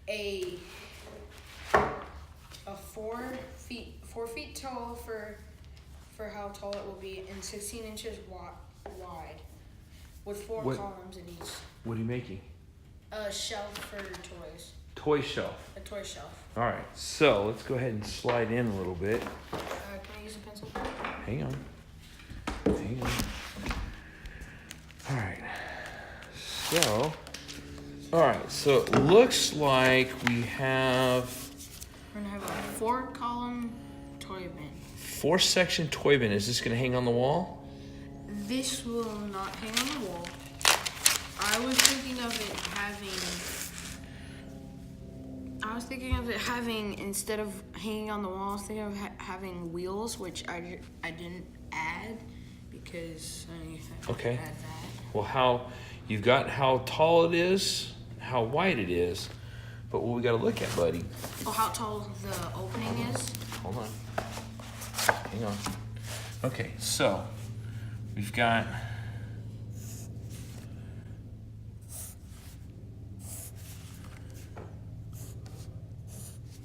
a 4 feet tall for how tall it will be, and 16 inches wide, with 4 columns in each. What are you making? A shelf for toys. Toy shelf. A toy shelf. All right, so let's go ahead and slide in a little bit. Can I use a pencil? Hang on. All right, so it looks like we have... We're gonna have a 4-column toy bin. 4-section toy bin. Is this gonna hang on the wall? This will not hang on the wall. I was thinking of it having, instead of hanging on the wall, I was thinking of having wheels, which I didn't add because I had to add that. Well, you've got how tall it is, how wide it is, but what we got to look at, buddy. Oh, how tall the opening is? Hold on. Hang on. Okay, so we've got...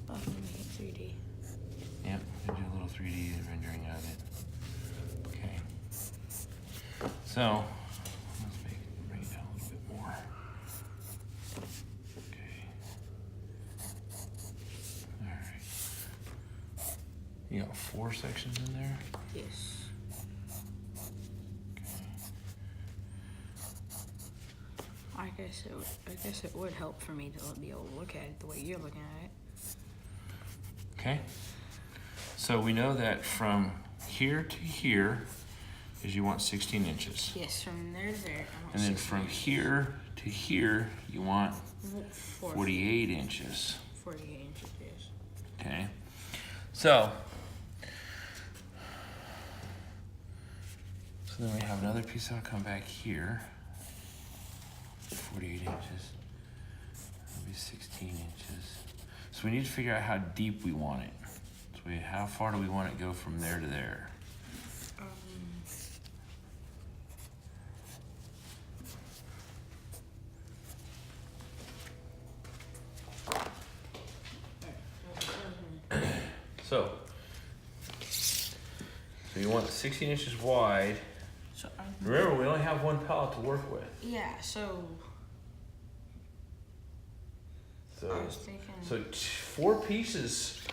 Oh, let me make it 3D. Yep, we do a little 3D rendering of it. Okay. So, let's bring it down a little bit more. Okay. All right. You got 4 sections in there? Yes. Okay. I guess it would help for me to be able to look at it the way you're looking at it. Okay. So we know that from here to here is you want 16 inches. Yes, from there to there. And then from here to here, you want 48 inches. 48 inches, yes. Okay. So then we have another piece that'll come back here. 48 inches. That'll be 16 inches. So we need to figure out how deep we want it. So how far do we want it to go from there to there? So you want 16 inches wide. So remember, we only have 1 pallet to work with. Yeah, so I was thinking. So 4 pieces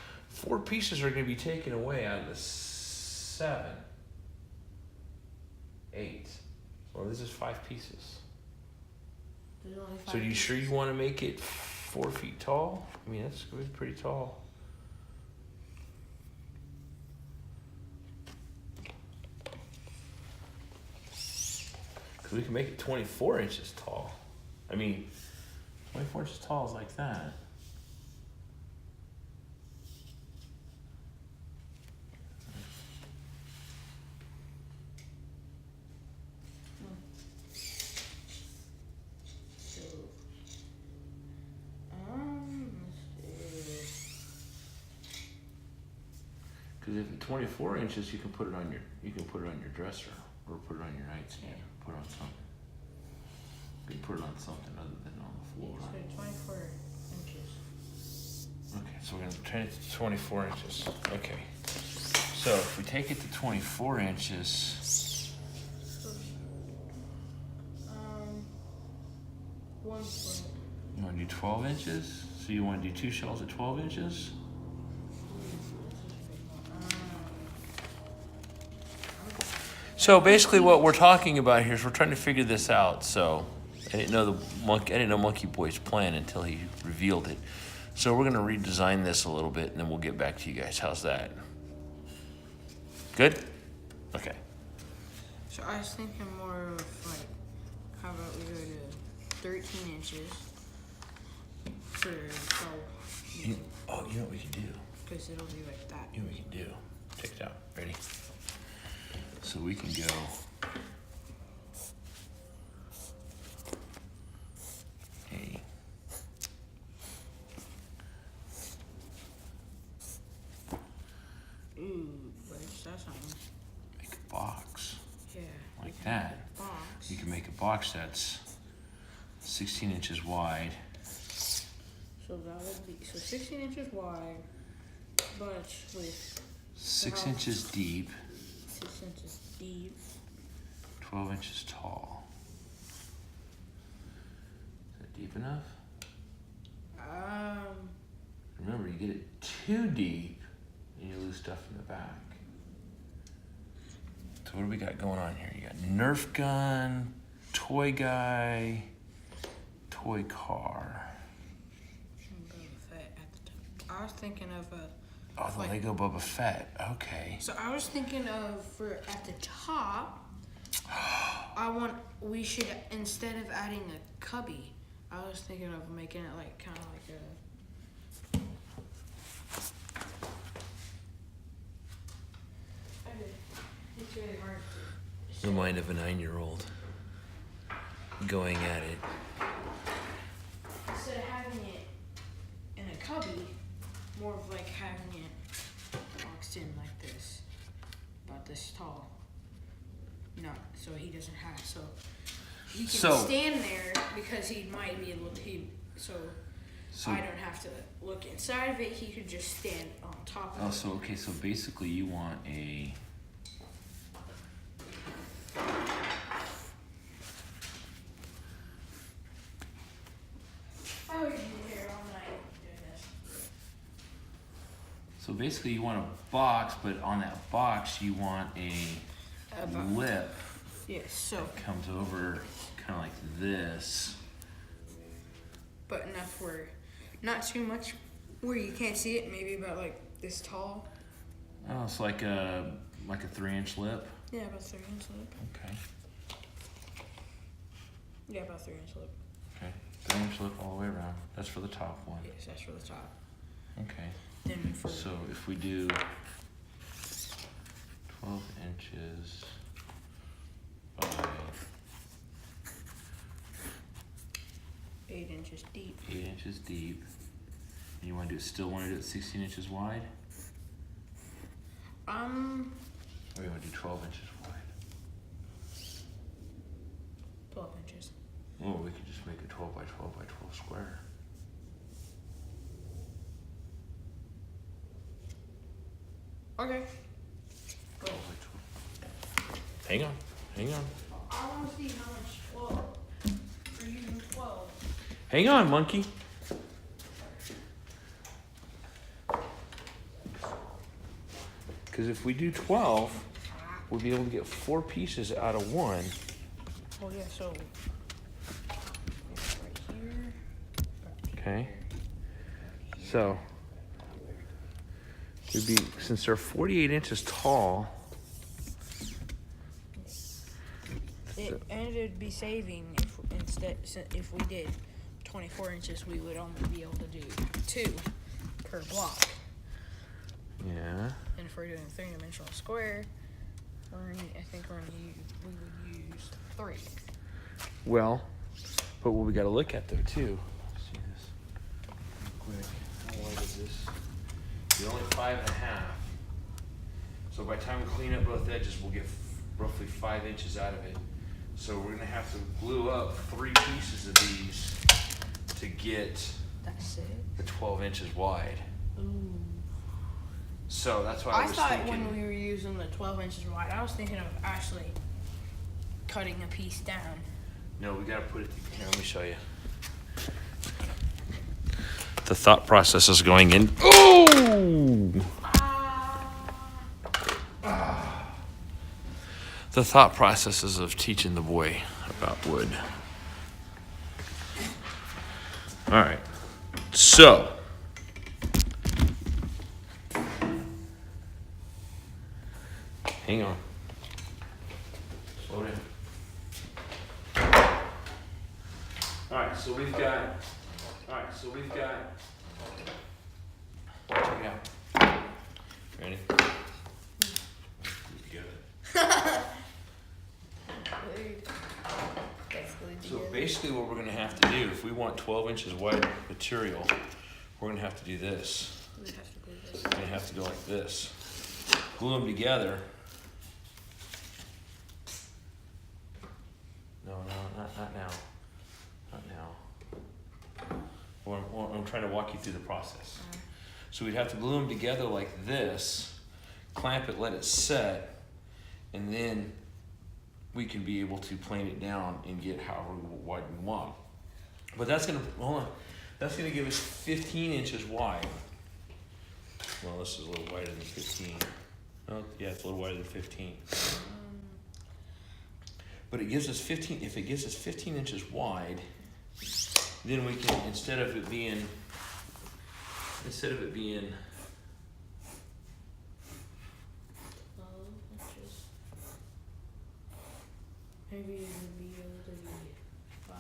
are going to be taken away out of the 7, 8. Well, this is 5 pieces. There's only 5 So are you pieces. sure you want to make it 4 feet tall? I mean, that's pretty tall. Because we can make it 24 inches tall. I mean, 24 inches tall is like that. Because if it's 24 inches, you can put it on your dresser or put it on your nightstand. Put it on something. You can put it on something other than on the floor. So 24 inches. Okay, so we're gonna turn it to 24 inches. Okay. So if we take it to 24 inches, 1 foot. you want to do 12 inches? So you want to do 2 shells at 12 inches? So basically what we're talking about here is we're trying to figure this out. So I didn't know Monkey Boy's plan until he revealed it. So we're gonna redesign this a little bit and then we'll get back to you guys. How's that? Good? Okay. So I was thinking more of like, how about we go to 13 inches for 12. You know what we can do? Because it'll be like that. You know what we can do? Check it out. Ready? So we can go. Hey. Ooh, that's something. Make a box. Yeah. Like that. Box. You can make a box that's 16 inches wide. So So that would be 16 inches wide, but with 6 inches deep, 6 inches deep, 12 inches tall. Is that deep enough? Remember, you get it too deep and you lose stuff in the back. So what do we got going on here? You got Nerf gun, toy guy, toy car. I was thinking of a. Oh, the Lego Boba Fett. Okay. So I was thinking of for at the top. We should, instead of adding a cubby, I was thinking of making it like kind of like a. It's really hard. The mind of a 9-year-old going at it. Instead of having it in a cubby, more of like having it boxed in like this, about this tall. No, so he doesn't have, so he can stand there because he might be able to, so I don't have to look inside of it, he could just stand on top of it. So okay, so basically you want a... I would be here all night doing this. So basically you want a box, but on that box you want a lip. Yes, so. That comes over kind of like this. But enough where, not too much where you can't see it, maybe about like this tall. Oh, it's like a 3-inch lip? Yeah, about 3-inch lip. Okay. Yeah, about 3-inch lip. Okay, 3-inch lip all the way around. That's for the top one. Yes, that's for the top. Okay. Then for so if we do 12 inches by 8 inches deep. 8 inches deep. And you want to do it 16 inches wide? Or you want to do 12 inches wide? 12 inches. Oh, we could just make it 12 by 12 by 12 square. Okay. 12 by 12. Hang on. I want to see how much 12. We're using 12. Hang on, monkey. Because if we do 12, we'll be able to get 4 pieces out of 1. Oh yeah, so right here. Okay. So we'd be, since they're 48 inches tall. And it'd be saving if we did 24 inches, we would only be able to do 2 per block. Yeah. And if we're doing 3-dimensional square, I think we would use 3. Well, but what we got to look at though too. Let's see this real quick. How wide is this? It's only 5.5. So by the time we clean up both edges, we'll get roughly 5 inches out of it. So we're gonna have to glue up 3 pieces of these to get the 12 inches wide. Ooh. So that's why I was thought thinking. when we were using the 12 inches wide, I was thinking of actually cutting a piece down. No, we gotta put it here. Let me show you. The thought process is going in. Oh! The thought processes of teaching the boy about wood. All right. So. Hang on. Slow down. All right, so we've got. Check it out. Ready? So basically what we're going to have to do, if we want 12 inches wide material, we're going to have to do this. We're going to have to go like this. Glue them together. No, not now. Not now. What I'm trying to walk you through the process. So we'd have to glue them together like this, clamp it, let it set, and then we can be able to plane it down and get however wide we want. But that's gonna, hold on, that's gonna give us 15 inches wide. Well, this is a little wider than 15. Oh, yeah, it's a little wider than 15. But it gives us 15, if it gives us 15 inches wide, then we can, instead of it being 12 inches. Maybe it would be able to be 5.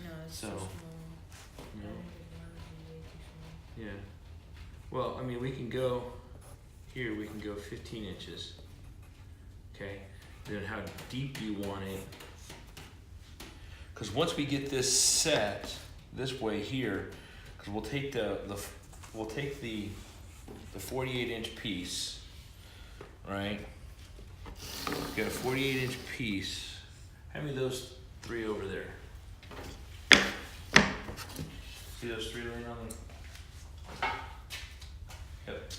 No, it's So, too small. no. I think it would be way too small. Yeah. Well, I mean, we can go here, we can go 15 inches. Okay. Then how deep do you want it? Because once we get this set this way here, because we'll take the 48-inch piece, right? We've got a 48-inch piece. Hand me those 3 over there. See those 3 laying on the? Yep.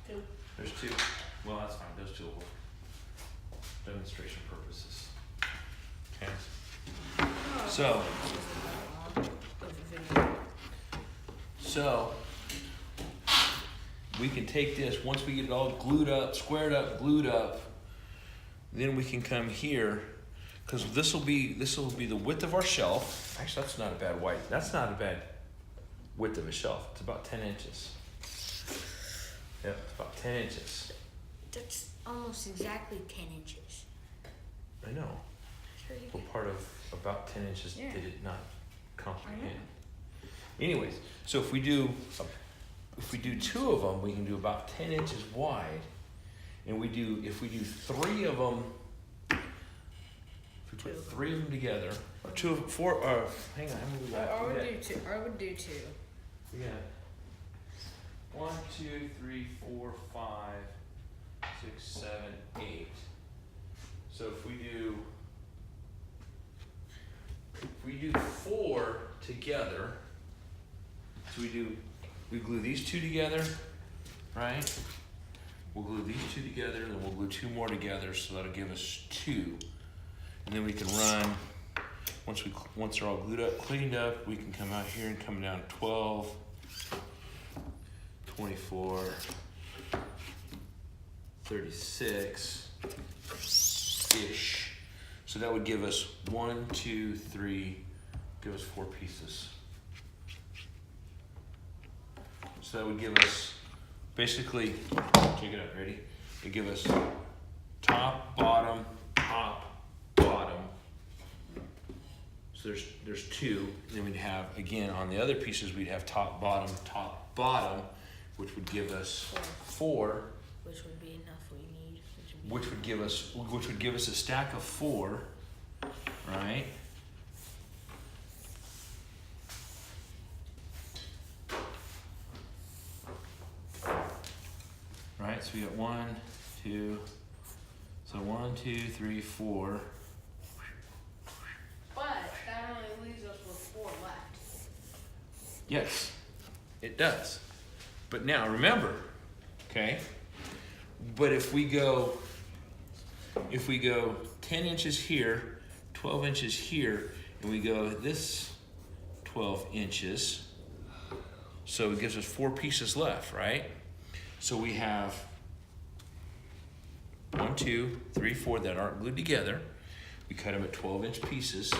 2. There's 2. Well, that's fine. Those 2 will hold. Demonstration purposes. Okay. So we can take this, once we get it all glued up, squared up, glued up, then we can come here, because this will be the width of our shelf. Actually, that's not a bad width of a shelf. It's about 10 inches. Yep, it's about 10 inches. That's almost exactly 10 inches. I know. What part of about 10 inches did it not comprehend? Anyways, so if we do 2 of them, we can do about 10 inches wide. And if we do 3 of them, if we put 3 of them together, or 2 of 4, or hang on, how many we got? I would do 2. We got 1, 2, 3, 4, 5, 6, 7, 8. So if we do 4 together, so we glue these 2 together, right? We'll glue these 2 together, and then we'll glue 2 more together, so that'll give us 2. And then we can run, once they're all glued up, cleaned up, we can come out here and come down 12, 24, 36-ish. So that would give us 1, 2, 3, give us 4 pieces. So that would give us, basically, check it out, ready? It'd give us top, bottom, top, bottom. So there's 2. And then we'd have, again, on the other pieces, we'd have top, bottom, which would give us 4. Which would be enough we need. Which would give us a stack of 4, right? Right, so we got 1, 2, so 1, 2, 3, 4. But that only leaves us with 4 left. Yes, it does. But now remember, okay? But if we go 10 inches here, 12 inches here, and we go this 12 inches, so it gives us 4 pieces left, right? So we have 1, 2, 3, 4 that aren't glued together. We cut them at 12-inch pieces.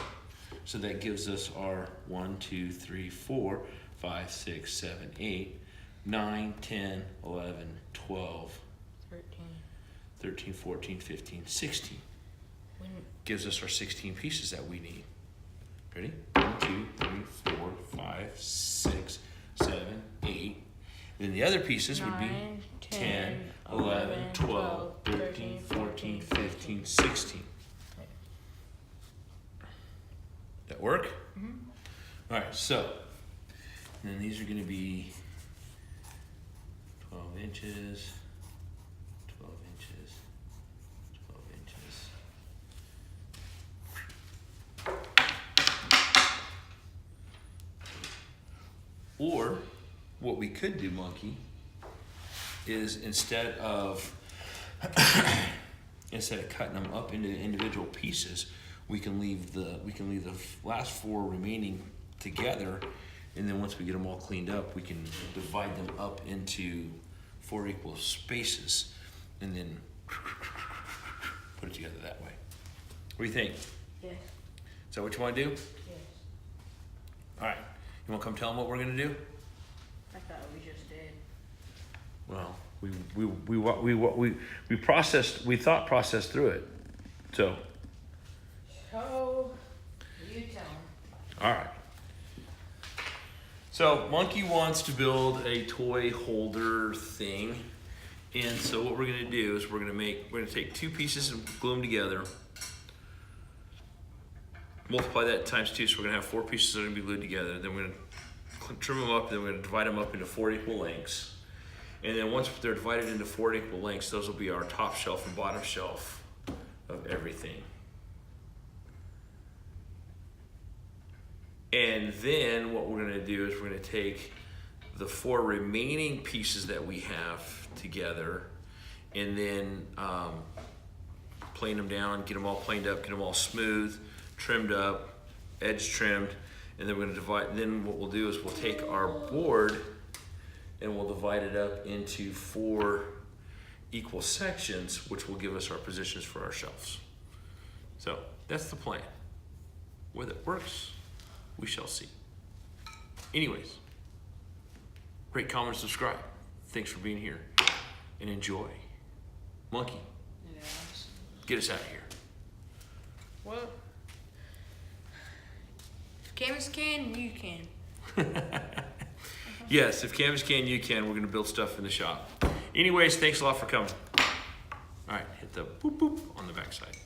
So that gives us our 1, 2, 3, 4, 5, 6, 7, 8, 9, 10, 11, 12, 13, 14, 15, 16. Gives us our 16 pieces that we need. Ready? 1, 2, 3, 4, 5, 6, 7, 8. Then the other pieces would be 10, 11, 12, 13, 14, 15, 16. That work? Mm-hmm. All right, so, and then these are going to be 12 inches, 12 inches, 12 inches. Or what we could do, Monkey, is instead of cutting them up into individual pieces, we can leave the last 4 remaining together, and then once we get them all cleaned up, we can divide them up into 4 equal spaces, and then put it together that way. What do you think? Yes. Is that what you want to do? Yes. All right. You want to come tell them what we're going to do? I thought we just did. Well, we thought processed through it. So. So you tell them. All right. So Monkey wants to build a toy holder thing, and so what we're going to do is we're going to take 2 pieces and glue them together. Multiply that times 2, so we're going to have 4 pieces that are going to be glued together. Then we're going to trim them up, then we're going to divide them up into 4 equal lengths. And then once they're divided into 4 equal lengths, those will be our top shelf and bottom shelf of everything. And then what we're going to do is we're going to take the 4 remaining pieces that we have together, and then plane them down, get them all planed up, get them all smooth, trimmed up, edge trimmed, and then we're going to divide. Then what we'll do is we'll take our board and we'll divide it up into 4 equal sections, which will give us our positions for our shelves. So that's the plan. Whether it works, we shall see. Anyways, rate, comment, subscribe. Thanks for being here, and enjoy. Monkey, Yes. get us out of here. Well, if cameras can, you can. Yes, if cameras can, you can. We're going to build stuff in the shop. Anyways, thanks a lot for coming. All right, hit the boop boop on the backside.